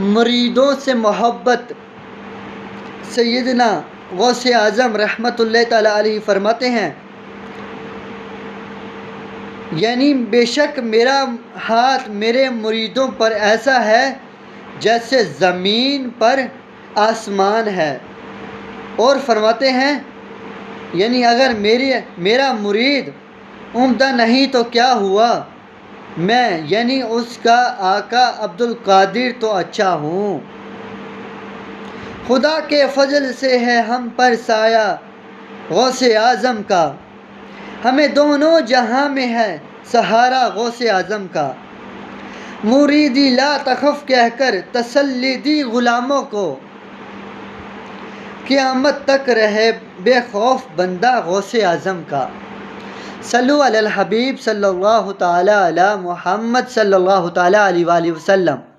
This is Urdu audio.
مریدوں سے محبت۔ سیدنا غوث اعظم رحمۃ اللہ تعالیٰ علیہ فرماتے ہیں، یعنی بے شک میرا ہاتھ میرے مریدوں پر ایسا ہے جیسے زمین پر آسمان ہے، اور فرماتے ہیں یعنی اگر میرا مرید عمدہ نہیں تو کیا ہوا، میں یعنی اس کا آقا عبد القادر تو اچھا ہوں۔ خدا کے فضل سے ہے ہم پر سایہ غوث اعظم کا، ہمیں دونوں جہاں میں ہے سہارا غوث اعظم کا۔ مریدی لا تخف کہہ کر تسلی دی غلاموں کو، قیامت تک رہے بے خوف بندہ غوث اعظم کا۔ صلو علی الحبیب صلی اللہ تعالی علی محمد صلی اللہ تعالی علیہ وآلہ وسلم۔